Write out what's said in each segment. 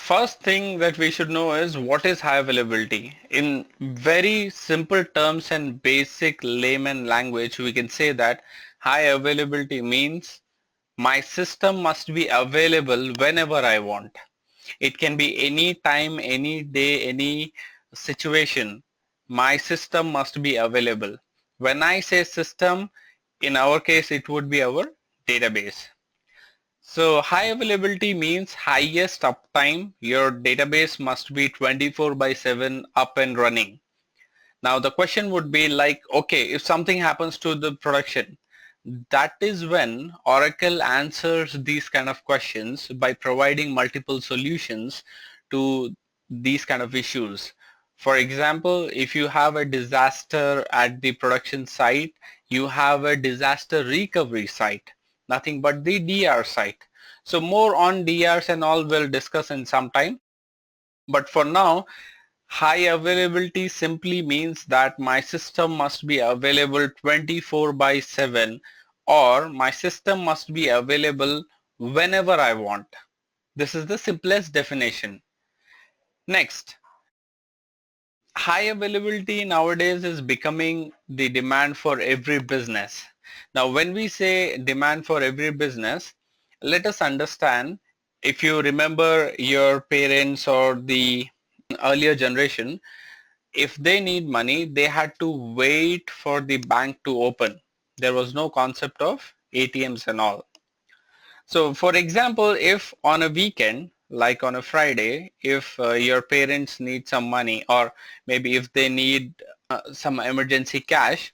First thing that we should know is what is high availability. In very simple terms and basic layman language, we can say that high availability means my system must be available whenever I want. It can be any time, any day, any situation. My system must be available. When I say system, in our case, it would be our database. So high availability means highest uptime. Your database must be 24 by 7 up and running. Now the question would be like, okay, if something happens to the production, that is when Oracle answers these kind of questions by providing multiple solutions to these kind of issues. For example, if you have a disaster at the production site, you have a disaster recovery site, nothing but the DR site. So more on DRs and all we'll discuss in some time. But for now, high availability simply means that my system must be available 24 by 7, or my system must be available whenever I want. This is the simplest definition. Next, high availability nowadays is becoming the demand for every business. Now when we say demand for every business, let us understand, if you remember your parents or the earlier generation, if they need money, they had to wait for the bank to open. There was no concept of ATMs and all. So for example, if on a weekend, like on a Friday, if your parents need some money, or maybe if they need some emergency cash,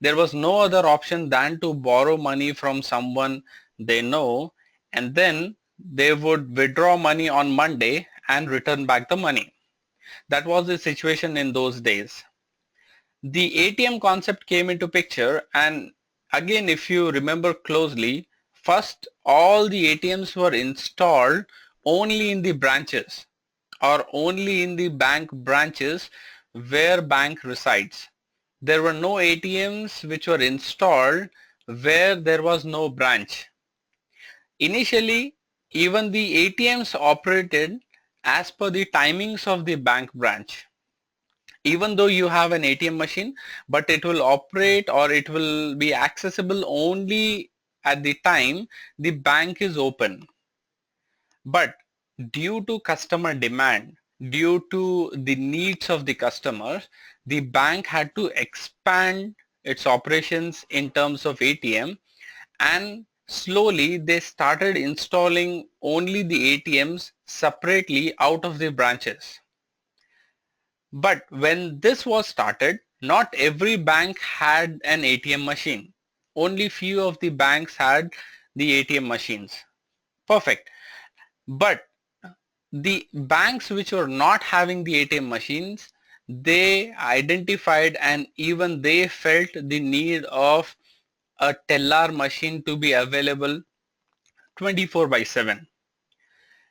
there was no other option than to borrow money from someone they know, and then they would withdraw money on Monday and return back the money. That was the situation in those days. The ATM concept came into picture, and again, if you remember closely, first all the ATMs were installed only in the branches, or only in the bank branches where bank resides. There were no ATMs which were installed where there was no branch. Initially, even the ATMs operated as per the timings of the bank branch. Even though you have an ATM machine, but it will operate, or it will be accessible only at the time the bank is open. But due to customer demand, due to the needs of the customers, the bank had to expand its operations in terms of ATM, and slowly they started installing only the ATMs separately out of the branches. But when this was started, not every bank had an ATM machine. Only few of the banks had the ATM machines. Perfect. But the banks which were not having the ATM machines, they identified and even they felt the need of a teller machine to be available 24 by 7.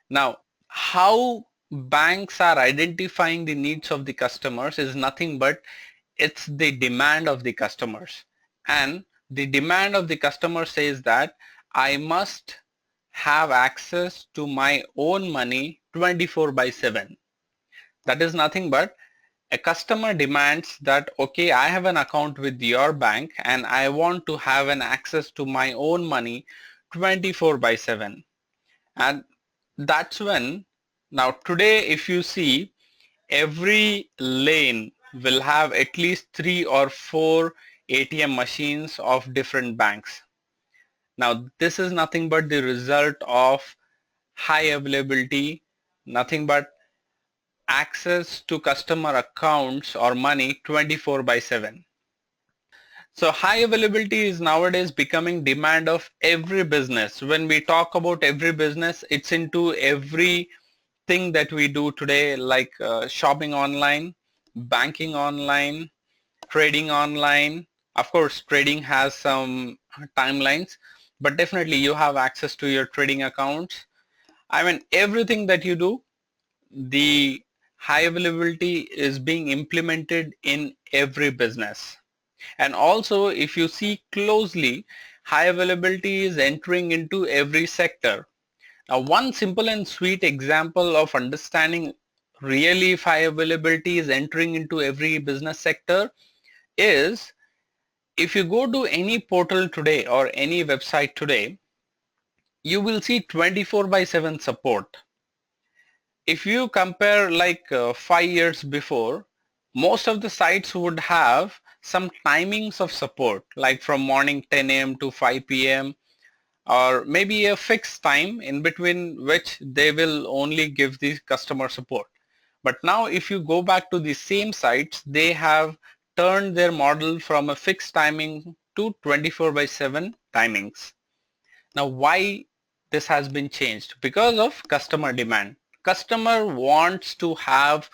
Now, how banks are identifying the needs of the customers is nothing but it's the demand of the customers. And the demand of the customer says that I must have access to my own money 24 by 7. That is nothing but a customer demands that, okay, I have an account with your bank and I want to have an access to my own money 24 by 7. And that's when, now today if you see, every lane will have at least 3 or 4 ATM machines of different banks. Now this is nothing but the result of high availability, nothing but access to customer accounts or money 24 by 7. So high availability is nowadays becoming demand of every business. When we talk about every business, it's into every thing that we do today, like shopping online, banking online, trading online. Of course, trading has some timelines, but definitely you have access to your trading accounts. I mean, everything that you do, the high availability is being implemented in every business. And also, if you see closely, high availability is entering into every sector. Now, one simple and sweet example of understanding really if high availability is entering into every business sector is if you go to any portal today or any website today, you will see 24 by 7 support. If you compare like 5 years before, most of the sites would have some timings of support, like from morning 10 a.m. to 5 p.m. or maybe a fixed time in between which they will only give the customer support. But now if you go back to the same sites, they have turned their model from a fixed timing to 24 by 7 timings. Now why this has been changed? Because of customer demand. Customer wants to have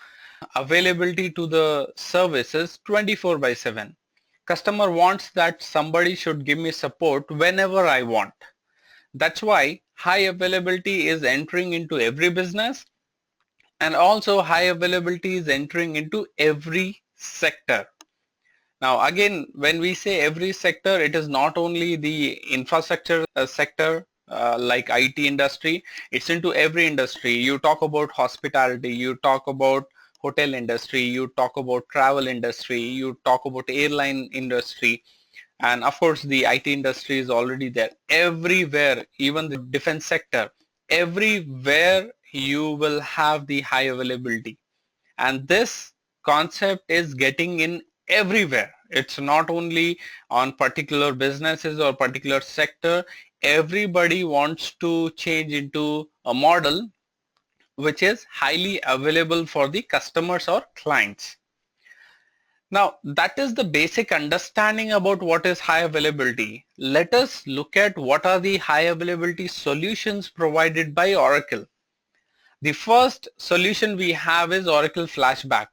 availability to the services 24 by 7. Customer wants that somebody should give me support whenever I want. That's why high availability is entering into every business, and also high availability is entering into every sector. Now again, when we say every sector, it is not only the infrastructure sector like IT industry, it's into every industry. You talk about hospitality, you talk about hotel industry, you talk about travel industry, you talk about airline industry, and of course the IT industry is already there. Everywhere, even the defense sector, everywhere you will have the high availability. And this concept is getting in everywhere. It's not only on particular businesses or particular sector. Everybody wants to change into a model which is highly available for the customers or clients. Now that is the basic understanding about what is high availability. Let us look at what are the high availability solutions provided by Oracle. The first solution we have is Oracle Flashback.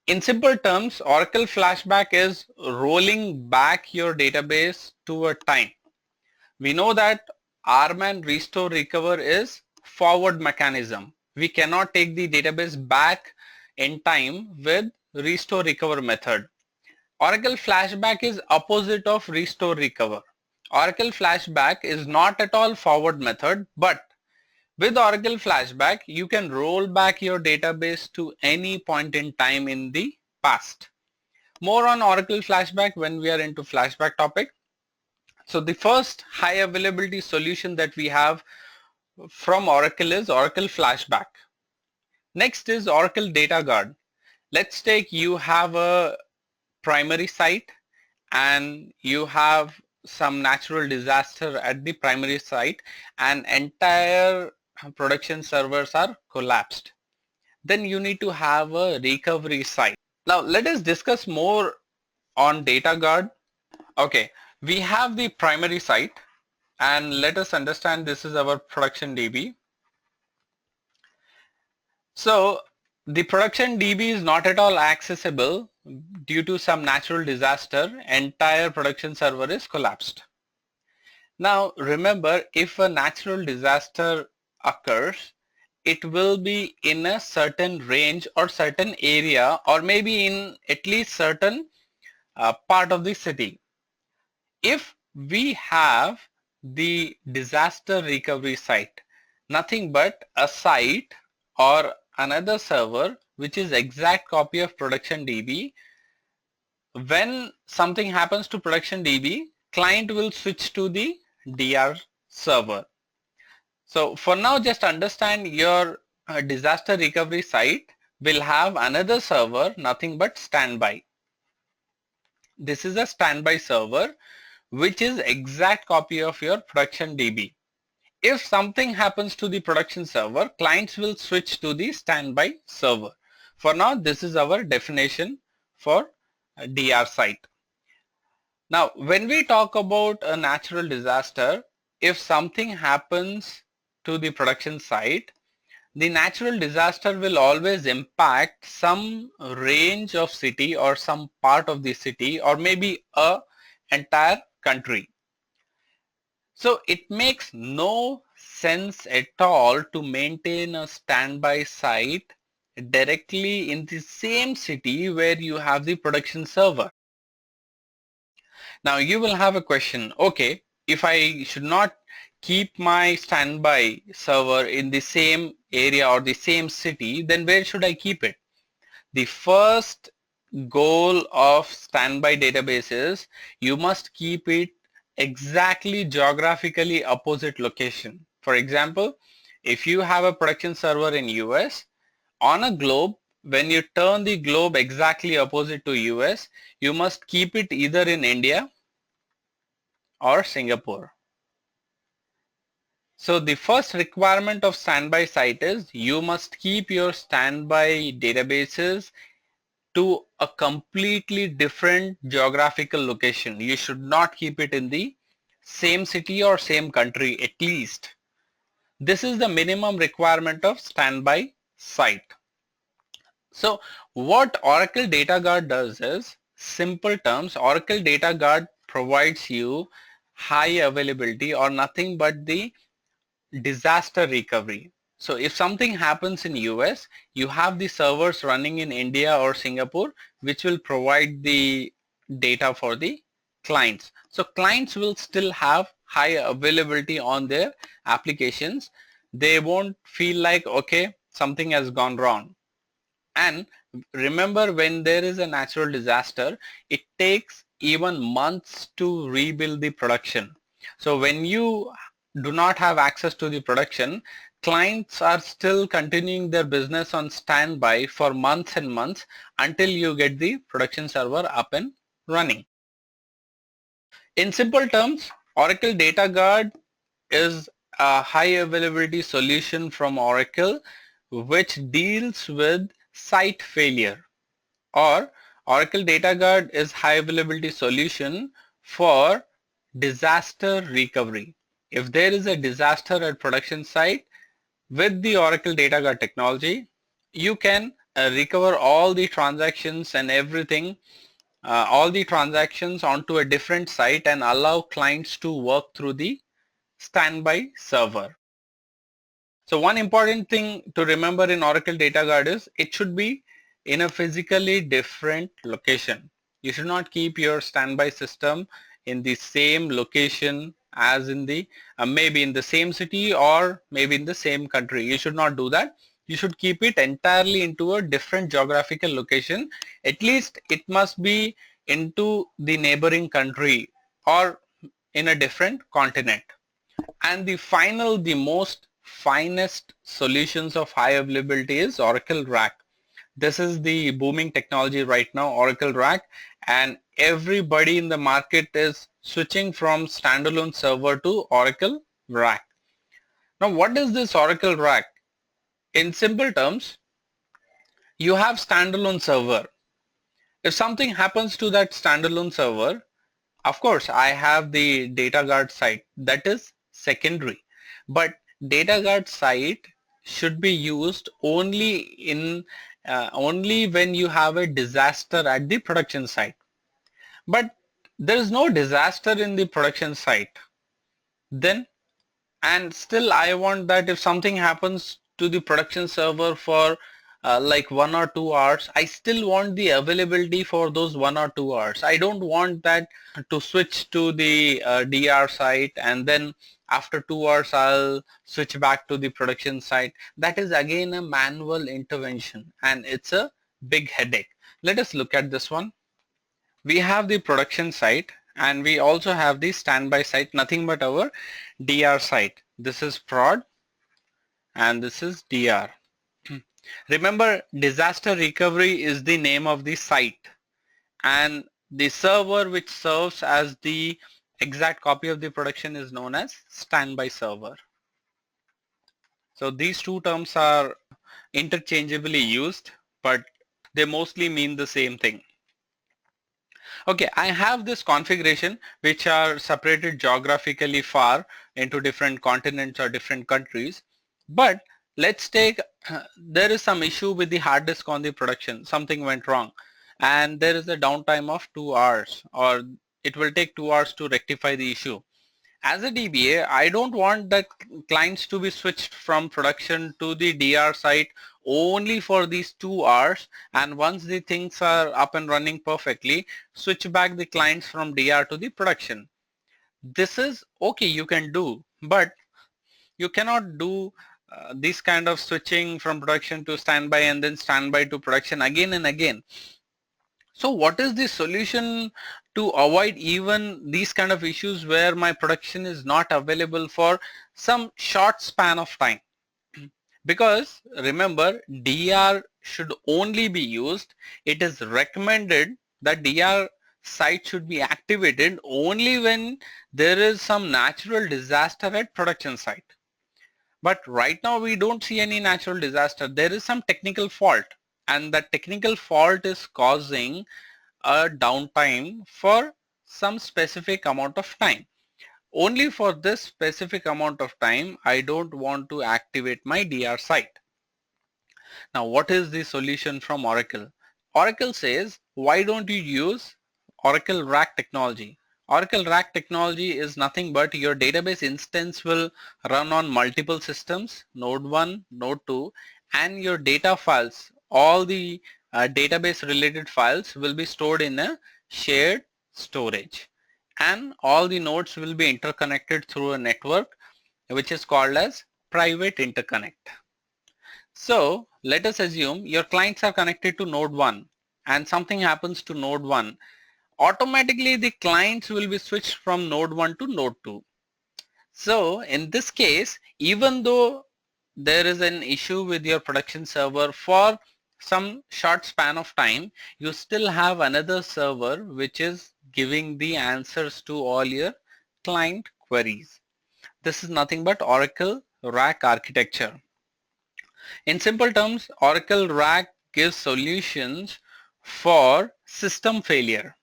In simple terms, Oracle Flashback is rolling back your database to a time. We know that RMAN restore recover is forward mechanism. We cannot take the database back in time with restore recover method. Oracle Flashback is opposite of restore recover. Oracle Flashback is not at all forward method, but with Oracle Flashback, you can roll back your database to any point in time in the past. More on Oracle Flashback when we are into flashback topic. So the first high availability solution that we have from Oracle is Oracle Flashback. Next is Oracle Data Guard. Let's take you have a primary site and you have some natural disaster at the primary site and entire production servers are collapsed. Then you need to have a recovery site. Now let us discuss more on Data Guard. Okay, we have the primary site and let us understand this is our production DB. So the production DB is not at all accessible due to some natural disaster. Entire production server is collapsed. Now remember, if a natural disaster occurs, it will be in a certain range or certain area or maybe in at least certain part of the city. If we have the disaster recovery site, nothing but a site or another server which is exact copy of production DB, when something happens to production DB, client will switch to the DR server. So for now, just understand your disaster recovery site will have another server, nothing but standby. This is a standby server which is exact copy of your production DB. If something happens to the production server, clients will switch to the standby server. For now, this is our definition for a DR site. Now, when we talk about a natural disaster, if something happens to the production site, the natural disaster will always impact some range of city or some part of the city or maybe a entire country. So it makes no sense at all to maintain a standby site directly in the same city where you have the production server. Now you will have a question, okay, if I should not keep my standby server in the same area or the same city, then where should I keep it? The first goal of standby database is you must keep it exactly geographically opposite location. For example, if you have a production server in US, on a globe, when you turn the globe exactly opposite to US, you must keep it either in India or Singapore. So the first requirement of standby site is you must keep your standby databases to a completely different geographical location. You should not keep it in the same city or same country at least. This is the minimum requirement of standby site. So what Oracle Data Guard does is, simple terms, Oracle Data Guard provides you high availability or nothing but the disaster recovery. So if something happens in US, you have the servers running in India or Singapore, which will provide the data for the clients. So clients will still have high availability on their applications. They won't feel like, okay, something has gone wrong. And remember, when there is a natural disaster, it takes even months to rebuild the production. So when you do not have access to the production, clients are still continuing their business on standby for months and months until you get the production server up and running. In simple terms, Oracle Data Guard is a high availability solution from Oracle which deals with site failure, or Oracle Data Guard is high availability solution for disaster recovery. If there is a disaster at production site, with the Oracle Data Guard technology, you can recover all the transactions and everything, all the transactions onto a different site and allow clients to work through the standby server. So one important thing to remember in Oracle Data Guard is it should be in a physically different location. You should not keep your standby system in the same location as in the maybe in the same city or maybe in the same country. You should not do that. You should keep it entirely into a different geographical location. At least it must be into the neighboring country or in a different continent. And the most finest solutions of high availability is Oracle RAC. This is the booming technology right now, Oracle RAC, and everybody in the market is switching from standalone server to Oracle RAC. Now what is this Oracle RAC? In simple terms, you have standalone server. If something happens to that standalone server, of course, I have the data guard site, that is secondary, but data guard site should be used only when you have a disaster at the production site. But there is no disaster in the production site. Then, and still I want that if something happens to the production server for like 1 or 2 hours, I still want the availability for those 1 or 2 hours. I don't want that to switch to the DR site and then after 2 hours I'll switch back to the production site. That is again a manual intervention and it's a big headache. Let us look at this one. We have the production site and we also have the standby site, nothing but our DR site. This is prod and this is DR. Remember, disaster recovery is the name of the site and the server which serves as the exact copy of the production is known as standby server. So these two terms are interchangeably used, but they mostly mean the same thing. Okay, I have this configuration which are separated geographically far into different continents or different countries. But let's take, there is some issue with the hard disk on the production, something went wrong and there is a downtime of 2 hours or it will take 2 hours to rectify the issue. As a DBA, I don't want that clients to be switched from production to the DR site only for these 2 hours, and once the things are up and running perfectly, switch back the clients from DR to the production. This is okay, you can do, But you cannot do this kind of switching from production to standby and then standby to production again and again. So what is the solution to avoid even these kind of issues where my production is not available for some short span of time? Because remember, DR should only be used. It is recommended that DR site should be activated only when there is some natural disaster at production site. But right now we don't see any natural disaster. There is some technical fault, and that technical fault is causing a downtime for some specific amount of time. Only for this specific amount of time, I don't want to activate my DR site. Now, what is the solution from Oracle? Oracle says, why don't you use Oracle RAC technology? Oracle RAC technology is nothing but your database instance will run on multiple systems, node 1, node 2, and your data files, all the database related files will be stored in a shared storage. And all the nodes will be interconnected through a network which is called as private interconnect. So let us assume your clients are connected to node 1 and something happens to node 1. Automatically the clients will be switched from node 1 to node 2. So in this case, even though there is an issue with your production server for some short span of time, you still have another server which is giving the answers to all your client queries. This is nothing but Oracle RAC architecture. In simple terms, Oracle RAC gives solutions for system failure.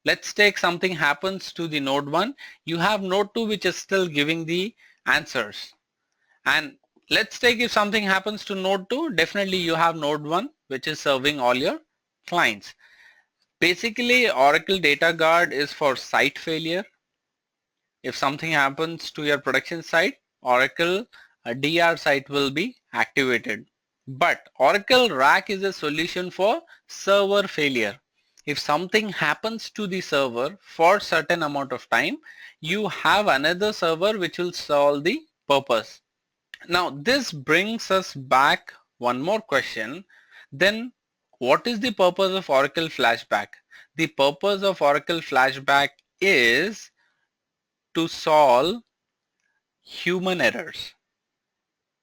Let's take something happens to the node 1. You have node 2 which is still giving the answers. And let's take if something happens to node 2, definitely you have node 1 which is serving all your clients. Basically, Oracle Data Guard is for site failure. If something happens to your production site, Oracle DR site will be activated. But Oracle RAC is a solution for server failure. If something happens to the server for certain amount of time, you have another server which will solve the purpose. Now this brings us back one more question. Then what is the purpose of Oracle Flashback? The purpose of Oracle Flashback is to solve human errors.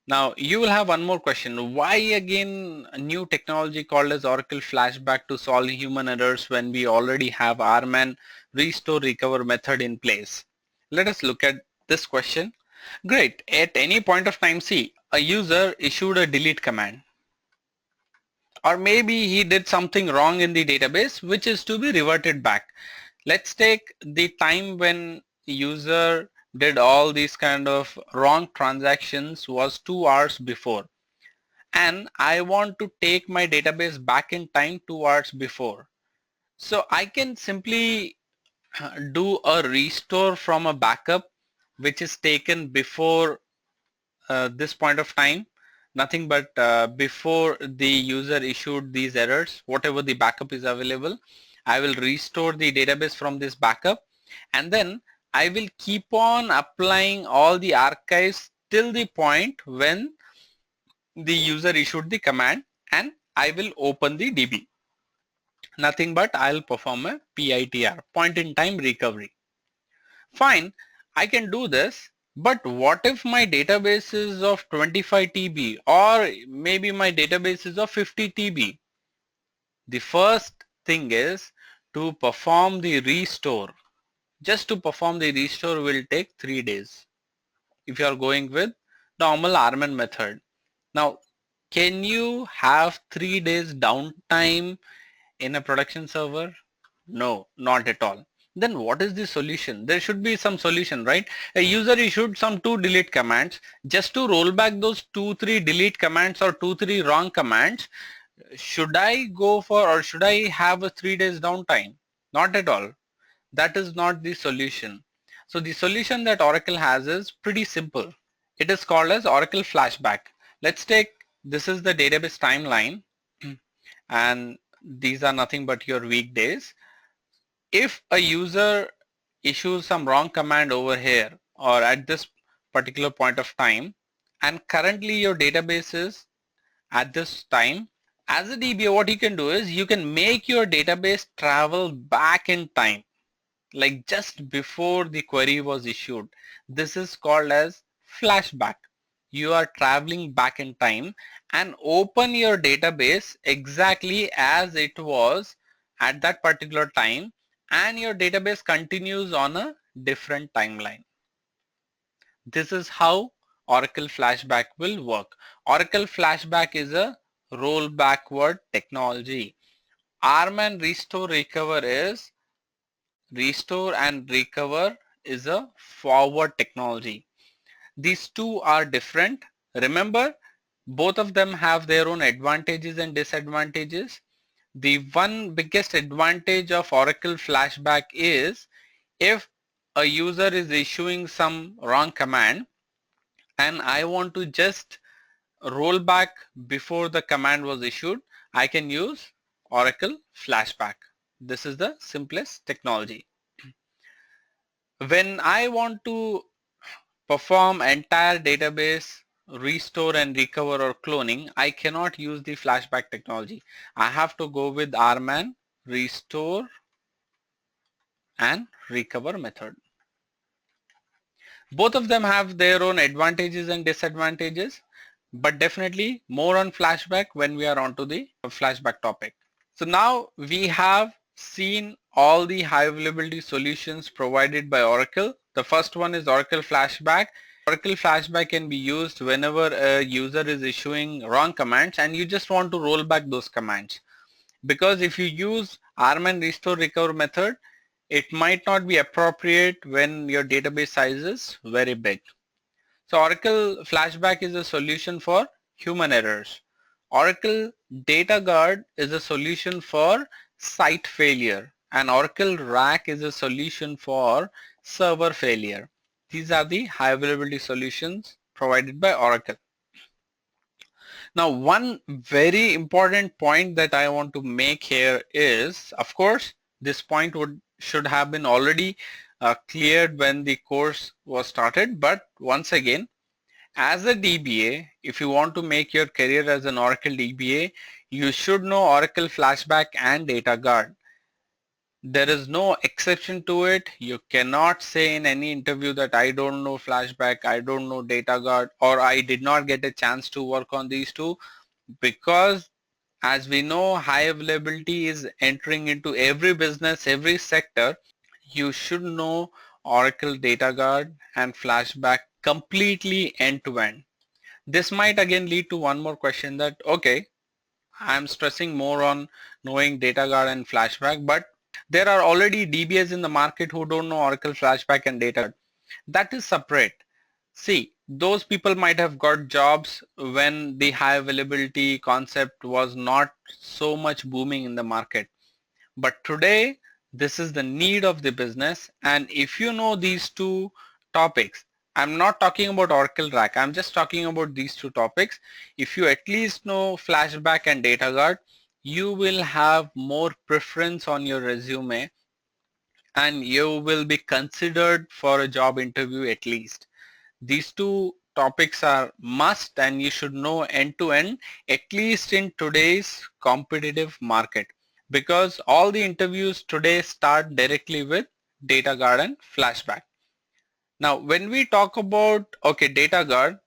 Now you will have one more question. Why again a new technology called as Oracle Flashback to solve human errors when we already have RMAN restore recover method in place? Let us look at this question. Great. At any point of time, see, a user issued a delete command, or maybe he did something wrong in the database which is to be reverted back. Let's take the time when user did all these kind of wrong transactions was 2 hours before, and I want to take my database back in time 2 hours before. So I can simply do a restore from a backup which is taken before this point of time, nothing but before the user issued these errors, whatever the backup is available, I will restore the database from this backup, and then I will keep on applying all the archives till the point when the user issued the command, and I will open the DB. Nothing but I'll perform a PITR, point in time recovery. Fine, I can do this, but what if my database is of 25 TB or maybe my database is of 50 TB? The first thing is to perform the restore. Just to perform the restore will take 3 days if you are going with normal RMAN method. Now, can you have 3 days downtime in a production server? No, not at all. Then what is the solution? There should be some solution, right? A user issued some 2 delete commands. Just to roll back those 2-3 delete commands or 2-3 wrong commands, should I go for, or should I have a 3 days downtime? Not at all. That is not the solution. So the solution that Oracle has is pretty simple. It is called as Oracle Flashback. Let's take, this is the database timeline and these are nothing but your weekdays. If a user issues some wrong command over here or at this particular point of time, and currently your database is at this time. As a DBA, what you can do is you can make your database travel back in time, like just before the query was issued. This is called as flashback. You are traveling back in time and open your database exactly as it was at that particular time, and your database continues on a different timeline. This is how Oracle Flashback will work. Oracle Flashback is a roll backward technology. RMAN restore and recover is a forward technology. These two are different. Remember, both of them have their own advantages and disadvantages. The one biggest advantage of Oracle Flashback is if a user is issuing some wrong command and I want to just roll back before the command was issued, I can use Oracle Flashback. This is the simplest technology. When I want to perform entire database restore and recover or cloning, I cannot use the flashback technology. I have to go with RMAN restore and recover method. Both of them have their own advantages and disadvantages, but definitely more on flashback when we are onto the flashback topic. So now we have seen all the high availability solutions provided by Oracle. The first one is Oracle Flashback. Oracle Flashback can be used whenever a user is issuing wrong commands and you just want to roll back those commands. Because if you use RMAN restore recover method, it might not be appropriate when your database size is very big. So Oracle Flashback is a solution for human errors. Oracle Data Guard is a solution for site failure, and Oracle RAC is a solution for server failure. These are the high availability solutions provided by Oracle. Now, one very important point that I want to make here is, of course, this point should have been already cleared when the course was started, but once again, as a DBA, if you want to make your career as an Oracle DBA, you should know Oracle Flashback and Data Guard. There is no exception to it. You cannot say in any interview that I don't know Flashback, I don't know Data Guard, or I did not get a chance to work on these two, because as we know, high availability is entering into every business, every sector. You should know Oracle Data Guard and Flashback completely end to end. This might again lead to one more question that, okay, I'm stressing more on knowing Data Guard and Flashback, but there are already DBAs in the market who don't know Oracle Flashback and Data Guard. That is separate. See, those people might have got jobs when the high availability concept was not so much booming in the market. But today, this is the need of the business, and if you know these two topics, I'm not talking about Oracle RAC, I'm just talking about these two topics. If you at least know Flashback and Data Guard, you will have more preference on your resume and you will be considered for a job interview at least. These two topics are must and you should know end to end, at least in today's competitive market, because all the interviews today start directly with Data Guard and Flashback. Now when we talk about, okay, Data Guard,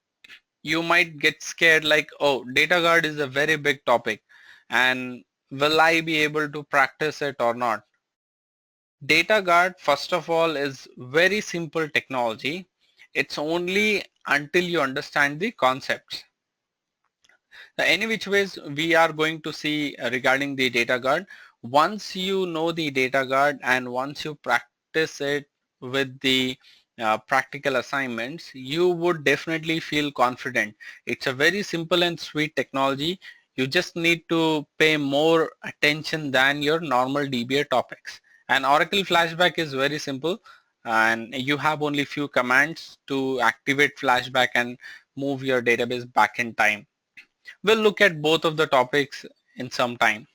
you might get scared like, oh, Data Guard is a very big topic and will I be able to practice it or not? Data Guard, first of all, is very simple technology. It's only until you understand the concepts. Now, any which ways we are going to see regarding the Data Guard. Once you know the Data Guard and once you practice it with the practical assignments, you would definitely feel confident. It's a very simple and sweet technology. You just need to pay more attention than your normal DBA topics. And Oracle Flashback is very simple, and you have only few commands to activate Flashback and move your database back in time. We'll look at both of the topics in some time.